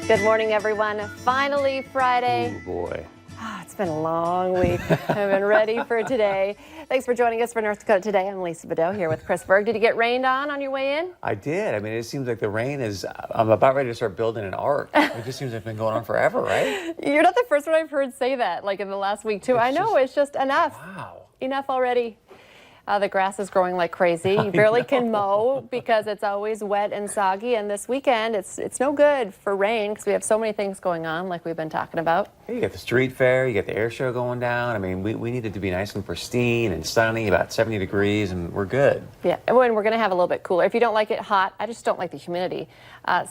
Good morning, everyone. Finally, Friday. Oh, boy. It's been a long week. I've been ready for today. Thanks for joining us for North Dakota Today. I'm Lisa Bedeau here with Chris Berg. Did you get rained on your way in? I did. I mean, it seems like the rain is, I'm about ready to start building an ark. It just seems like it's been going on forever, right? You're not the first one I've heard say that, like in the last week, too. It's just enough. Wow. Enough already. The grass is growing like crazy. You barely can mow because it's always wet and soggy. And this weekend, it's no good for rain because we have so many things going on, like we've been talking about. You got the street fair, you got the air show going down. I mean, we need it to be nice and pristine and sunny, about 70 degrees, and we're good. Yeah, and we're going to have a little bit cooler. If you don't like it hot, I just don't like the humidity.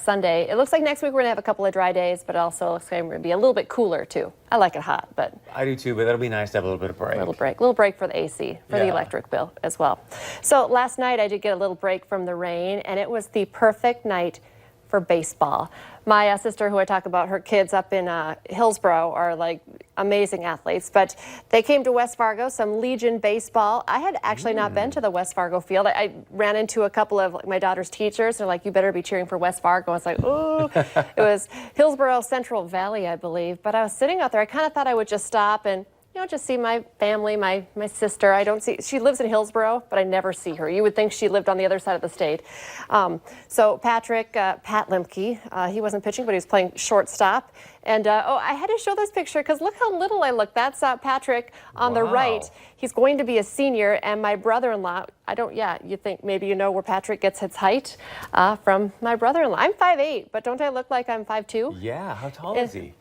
Sunday, it looks like next week we're going to have a couple of dry days, but it also looks like we're going to be a little bit cooler, too. I like it hot, but... I do, too, but that'll be nice to have a little bit of break. A little break for the AC, for the electric bill as well. So last night I did get a little break from the rain, and it was the perfect night for baseball. My sister, who I talk about, her kids up in Hillsboro are like amazing athletes, but they came to West Fargo, some Legion baseball. I had actually not been to the West Fargo field. I ran into a couple of my daughter's teachers. They're like, you better be cheering for West Fargo. I was like, ooh. It was Hillsboro Central Valley, I believe. But I was sitting out there. I kind of thought I would just stop and just see my family, my sister. She lives in Hillsboro, but I never see her. You would think she lived on the other side of the state. So Pat Lemke, he wasn't pitching, but he was playing shortstop. And I had to show this picture because look how little I look. That's Patrick on the right. He's going to be a senior, and my brother-in-law, you think maybe you know where Patrick gets his height from my brother-in-law. I'm 5'8", but don't I look like I'm 5'2"? Yeah, how tall is he?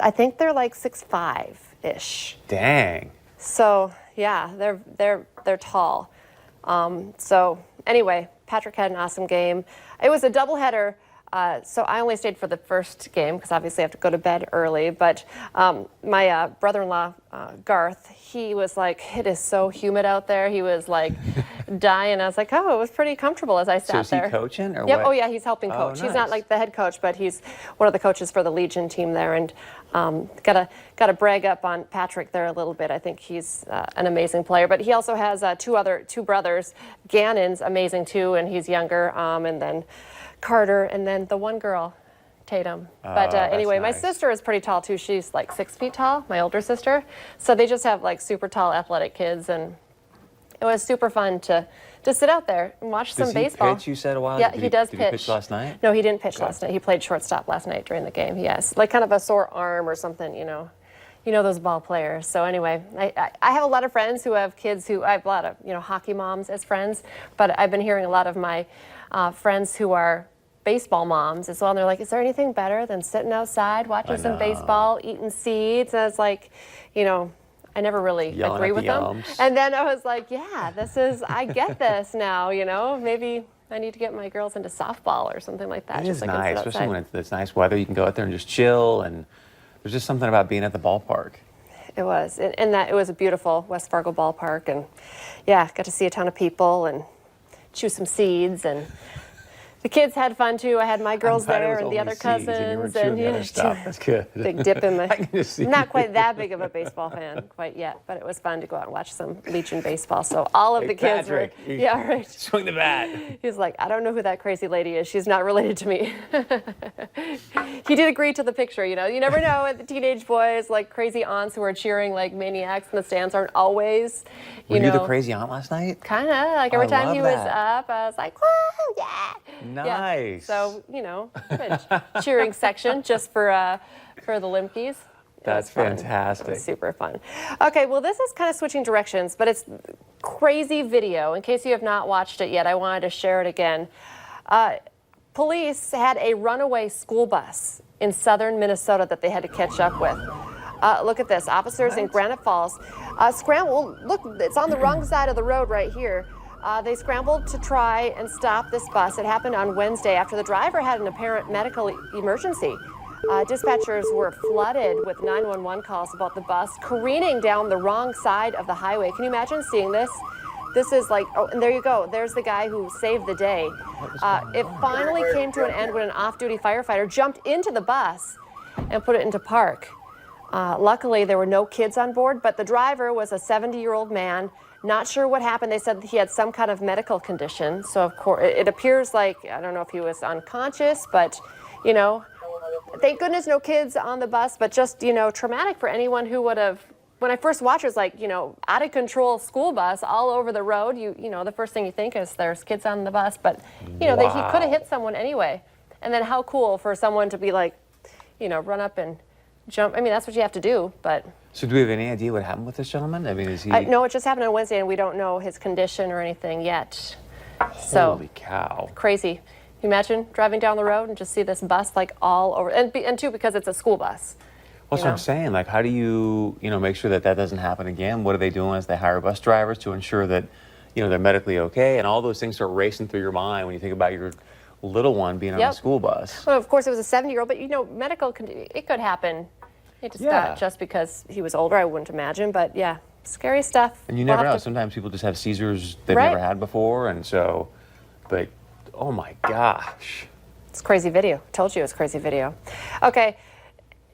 I think they're like 6'5"-ish. Dang. So yeah, they're tall. So anyway, Patrick had an awesome game. It was a doubleheader. So I only stayed for the first game because obviously I have to go to bed early. But my brother-in-law, Garth, he was like, it is so humid out there. He was like dying. I was like, it was pretty comfortable as I sat there. So is he coaching or Yep. what? Oh yeah, he's helping coach. Oh, He's not like the head coach, but he's one of the coaches for the Legion team there. And gotta brag up on Patrick there a little bit. I think he's an amazing player. But he also has two brothers. Gannon's amazing too, and he's younger. And then Carter, and then the one girl, Tatum. But anyway, nice. My sister is pretty tall too. She's like 6 feet tall, my older sister. So they just have like super tall athletic kids, and it was super fun to sit out there and watch some baseball. Does he pitch, you said a while? Yeah, he does pitch. Did he pitch last night? No, he didn't pitch last night. He played shortstop last night during the game. Yes, like kind of a sore arm or something, You know those ball players. So anyway, I have a lot of friends who have kids I have a lot of, hockey moms as friends, but I've been hearing a lot of my friends who are baseball moms as well, and they're like, is there anything better than sitting outside watching some baseball, eating seeds? And it's like, I never really agree with them. And then I was like, yeah, I get this now, maybe I need to get my girls into softball or something like that. It is nice, especially when it's nice weather. You can go out there and just chill, and there's just something about being at the ballpark. It was, and that it was a beautiful West Fargo ballpark, and got to see a ton of people and chew some seeds, and the kids had fun too. I had my girls there and the other cousins, and stuff. That's good. Big dip in the. Not quite that big of a baseball fan quite yet, but it was fun to go out and watch some Legion baseball. So all of the kids Patrick, right. Swing the bat. He's like, I don't know who that crazy lady is. She's not related to me. He did agree to the picture. You never know. The teenage boys, like crazy aunts who are cheering like maniacs in the stands, aren't always. Were you the crazy aunt last night? Kind of. Like every time he was up, I was like, whoa, yeah. Nice. Yeah. So, cheering section just for the Lemkes. That's fantastic. It was super fun. Okay, well, this is kind of switching directions, but it's crazy video. In case you have not watched it yet, I wanted to share it again. Police had a runaway school bus in southern Minnesota that they had to catch up with. Look at this. Officers in Granite Falls scrambled. Look, it's on the wrong side of the road right here. They scrambled to try and stop this bus. It happened on Wednesday after the driver had an apparent medical emergency. Dispatchers were flooded with 911 calls about the bus careening down the wrong side of the highway. Can you imagine seeing this? This is like, and there you go. There's the guy who saved the day. It finally came to an end when an off-duty firefighter jumped into the bus and put it into park. Luckily, there were no kids on board, but the driver was a 70-year-old man. Not sure what happened. They said he had some kind of medical condition. So, of course, it appears like, I don't know if he was unconscious, but, thank goodness no kids on the bus, but just, traumatic for anyone who would have, when I first watched it, it was like, out of control school bus all over the road. The first thing you think is there's kids on the bus, but, he could have hit someone anyway. And then how cool for someone to be like, run up and jump. I mean, that's what you have to do, but. So do we have any idea what happened with this gentleman? I mean, is he? No, it just happened on Wednesday, and we don't know his condition or anything yet. So Holy cow. crazy. Can you imagine driving down the road and just see this bus like all over, and two, because it's a school bus. Well, that's what I'm saying. Like, how do you, make sure that doesn't happen again? What are they doing as they hire bus drivers to ensure that, they're medically okay? And all those things are racing through your mind when you think about your little one being on a school bus. Well, of course, it was a 70-year-old, but medical, it could happen. It just not just because he was older, I wouldn't imagine. But yeah, scary stuff. And you never know. Sometimes people just have seizures they've never had before, and so, but oh my gosh. It's a crazy video. Told you it was a crazy video. Okay.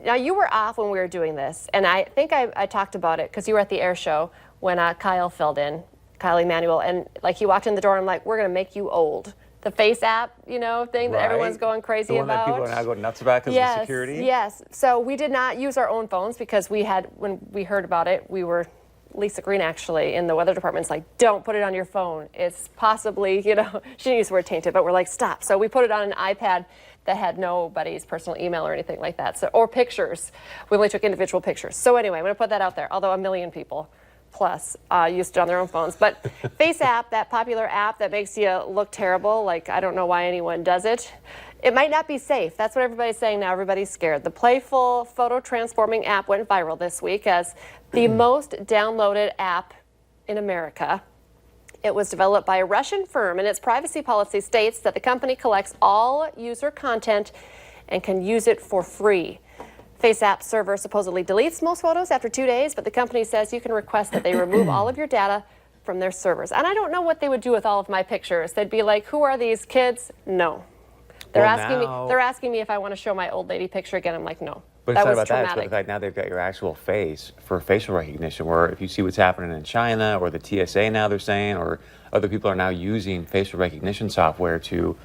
Now, you were off when we were doing this, and I think I talked about it because you were at the air show when Kyle filled in, Kyle Emanuel, and like he walked in the door, and I'm like, we're going to make you old. The Face app, thing that everyone's going crazy about. The one about. that people are now going nuts about because of security? Yes. So we did not use our own phones because when we heard about it, Lisa Green actually in the weather department's like, don't put it on your phone. It's possibly, she didn't use the word tainted, but we're like, stop. So we put it on an iPad that had nobody's personal email or anything like that. So, or pictures. We only took individual pictures. So anyway, I'm going to put that out there, although 1 million people plus used it on their own phones. But Face app, that popular app that makes you look terrible, like I don't know why anyone does it. It might not be safe. That's what everybody's saying now. Everybody's scared. The playful photo transforming app went viral this week as the most downloaded app in America. It was developed by a Russian firm, and its privacy policy states that the company collects all user content and can use it for free. Face app server supposedly deletes most photos after 2 days, but the company says you can request that they remove all of your data from their servers. And I don't know what they would do with all of my pictures. They'd be like, who are these kids? No. They're asking me if I want to show my old lady picture again. I'm like, no. But that it's not was about traumatic. that. It's about the fact now they've got your actual face for facial recognition, where if you see what's happening in China or the TSA now they're saying, or other people are now using facial recognition software to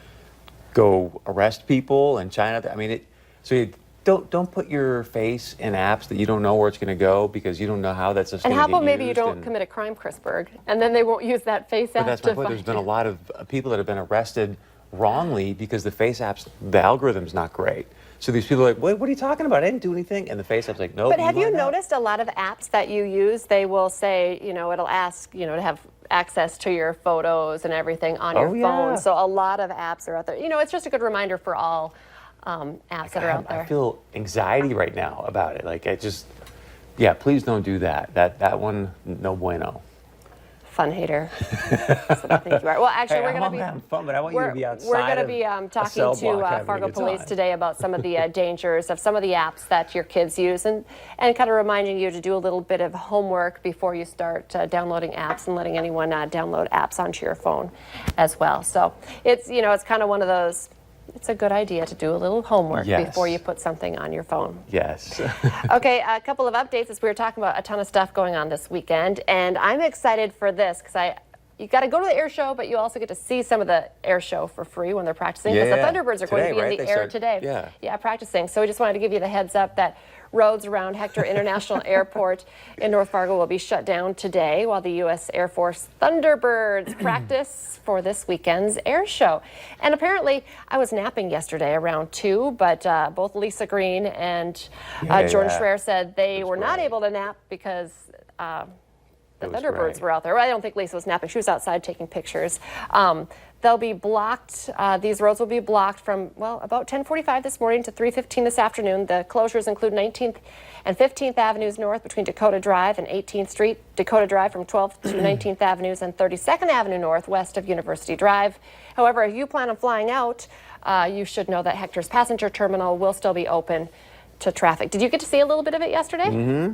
go arrest people in China. I mean, so you don't put your face in apps that you don't know where it's going to go because you don't know how that's just going to get used. And how about maybe you don't commit a crime, Chrisberg, and then they won't use that face app. But that's my point. There's been a lot of people that have been arrested wrongly because the face apps, the algorithm's not great. So these people are like, wait, what are you talking about? I didn't do anything. And the face app's like, no. But have you noticed a lot of apps that you use, they will say, it'll ask, to have access to your photos and everything on your phone. So a lot of apps are out there. It's just a good reminder for all apps that are out there. I feel anxiety right now about it. Like, please don't do that. That one, no bueno. Fun hater. That's what I think you are. Well, actually, we're going to be having fun, but I want you to be outside. We're going to be talking to Fargo Police today about some of the dangers of some of the apps that your kids use, and kind of reminding you to do a little bit of homework before you start downloading apps and letting anyone download apps onto your phone as well. So it's it's kind of one of those. It's a good idea to do a little homework before you put something on your phone. Yes. Okay, a couple of updates as we were talking about a ton of stuff going on this weekend, and I'm excited for this because you got to go to the air show, but you also get to see some of the air show for free when they're practicing because the Thunderbirds are going to be in the air today. Yeah, practicing. So we just wanted to give you the heads up that roads around Hector International Airport in North Fargo will be shut down today while the U.S. Air Force Thunderbirds practice for this weekend's air show. And apparently, I was napping yesterday around 2, but both Lisa Green and Jordan Schreier said they were not able to nap because the Thunderbirds were out there. Well, I don't think Lisa was napping. She was outside taking pictures. They'll be blocked. These roads will be blocked from, about 10:45 this morning to 3:15 this afternoon. The closures include 19th and 15th Avenues North between Dakota Drive and 18th Street, Dakota Drive from 12th to 19th Avenues, and 32nd Avenue North west of University Drive. However, if you plan on flying out, you should know that Hector's passenger terminal will still be open to traffic. Did you get to see a little bit of it yesterday? Mm-hmm.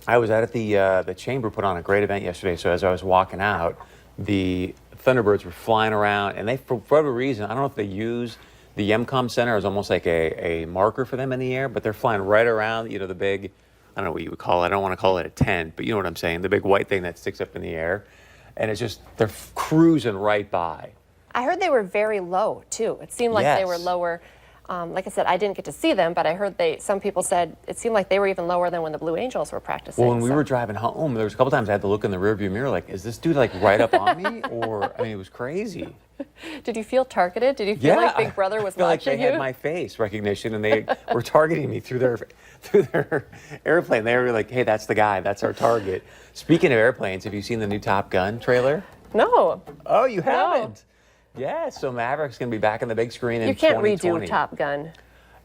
I was out at the Chamber put on a great event yesterday, so as I was walking out, the Thunderbirds were flying around, and they, for whatever reason, I don't know if they use the Yemcom Center as almost like a marker for them in the air, but they're flying right around, the big, I don't know what you would call it, I don't want to call it a tent, but you know what I'm saying, the big white thing that sticks up in the air, and it's just, they're cruising right by. I heard they were very low, too. It seemed like they were lower Like I said, I didn't get to see them, but I heard some people said it seemed like they were even lower than when the Blue Angels were practicing. Well, when we were driving home, there was a couple times I had to look in the rearview mirror, like, is this dude like right up on me? Or, I mean, it was crazy. Did you feel targeted? Did you feel like Big Brother was I feel watching like they you? had my face recognition, and they were targeting me through their airplane. They were like, hey, that's the guy. That's our target. Speaking of airplanes, have you seen the new Top Gun trailer? No. Oh, you haven't? Yeah, so Maverick's going to be back on the big screen in 2020. You can't redo Top Gun.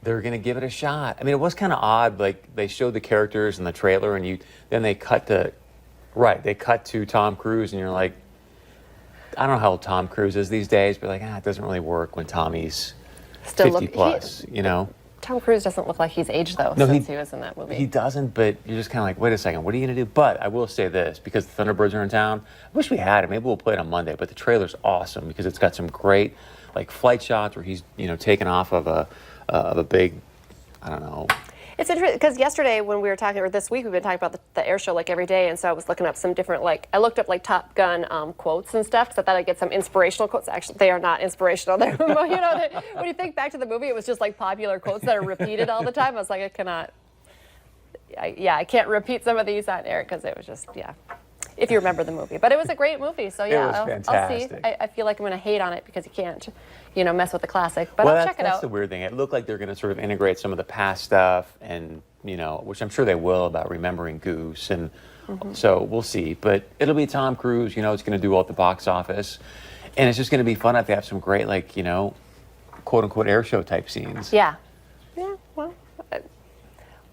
They're going to give it a shot. I mean, it was kind of odd. Like, they showed the characters in the trailer, and then they cut to Tom Cruise, and you're like, I don't know how old Tom Cruise is these days, but like, it doesn't really work when Tommy's Still 50 plus, you know? Tom Cruise doesn't look like he's aged, though, since he was in that movie. He doesn't, but you're just kind of like, wait a second, what are you going to do? But I will say this, because the Thunderbirds are in town, I wish we had it. Maybe we'll play it on Monday, but the trailer's awesome because it's got some great like flight shots where he's, taking off of a big, I don't know. It's interesting because yesterday when we were talking, or this week we've been talking about the air show like every day, and so I was looking up some different, I looked up like Top Gun quotes and stuff because I thought I'd get some inspirational quotes. Actually, they are not inspirational. They're, when you think back to the movie, it was just like popular quotes that are repeated all the time. I was like, I can't repeat some of these on air because it was just, if you remember the movie. But it was a great movie, so It was I'll fantastic. see. I feel like I'm going to hate on it because you can't, mess with the classic. But Well, I'll check it out. That's the weird thing. It looked like they're going to sort of integrate some of the past stuff and, which I'm sure they will, about remembering Goose. And so we'll see. But it'll be Tom Cruise, it's going to do well at the box office. And it's just going to be fun if they have some great, quote unquote air show type scenes. Yeah, well,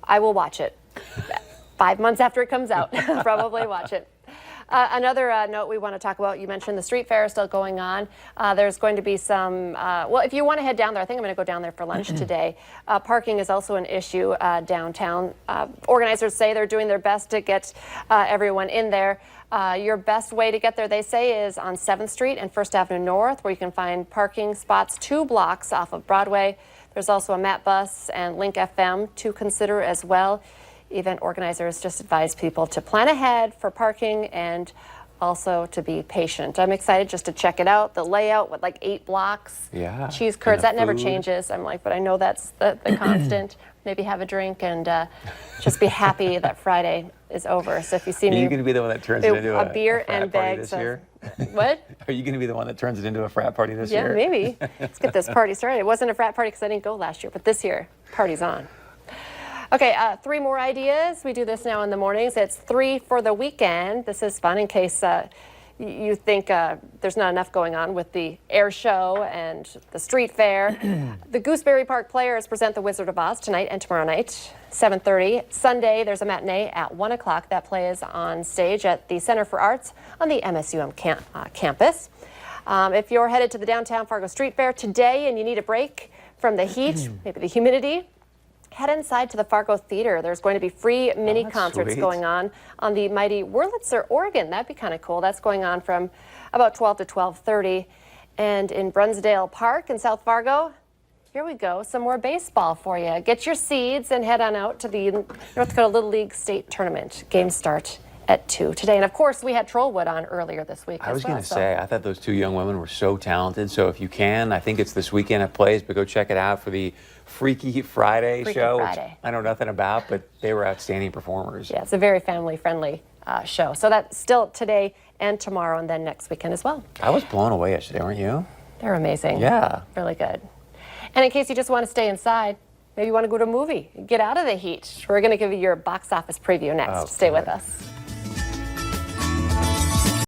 I will watch it 5 months after it comes out. Probably watch it. Another note we want to talk about, you mentioned the street fair is still going on. There's going to be some, if you want to head down there, I think I'm going to go down there for lunch today. Parking is also an issue downtown. Organizers say they're doing their best to get everyone in there. Your best way to get there, they say, is on 7th Street and 1st Avenue North, where you can find parking spots 2 blocks off of Broadway. There's also a Matt Bus and Link FM to consider as well. Event organizers just advise people to plan ahead for parking and also to be patient. I'm excited just to check it out. The layout with 8 blocks, cheese curds, that never changes. I'm like, but I know that's the constant. Maybe have a drink and just be happy that Friday is over. So if you see me, are you going to be the one that turns it into a beer frat and party bags this year? What? Are you going to be the one that turns it into a frat party this year? Yeah, maybe. Let's get this party started. It wasn't a frat party because I didn't go last year, but this year, party's on. Okay, 3 more ideas. We do this now in the mornings. It's 3 for the weekend. This is fun in case you think there's not enough going on with the air show and the street fair. The Gooseberry Park Players present The Wizard of Oz tonight and tomorrow night, 7:30. Sunday, there's a matinee at 1 o'clock that plays on stage at the Center for Arts on the MSUM campus. If you're headed to the downtown Fargo Street Fair today and you need a break from the heat, maybe the humidity, head inside to the Fargo Theater. There's going to be free mini concerts going on the mighty Wurlitzer organ. That'd be kind of cool. That's going on from about 12 to 12:30. And in Brunsdale Park in South Fargo, here we go, some more baseball for you. Get your seeds and head on out to the North Dakota Little League State Tournament. Games start at 2 today. And of course, we had Trollwood on earlier this week. I was going to say, I thought those 2 young women were so talented. So if you can, I think it's this weekend it plays, but go check it out for the Freaky Friday show. Which I know nothing about, but they were outstanding performers. Yeah, it's a very family-friendly show. So that's still today and tomorrow, and then next weekend as well. I was blown away yesterday, weren't you? They're amazing. Yeah. Really good. And in case you just want to stay inside, maybe you want to go to a movie, get out of the heat, we're going to give you your box office preview next. Stay with us.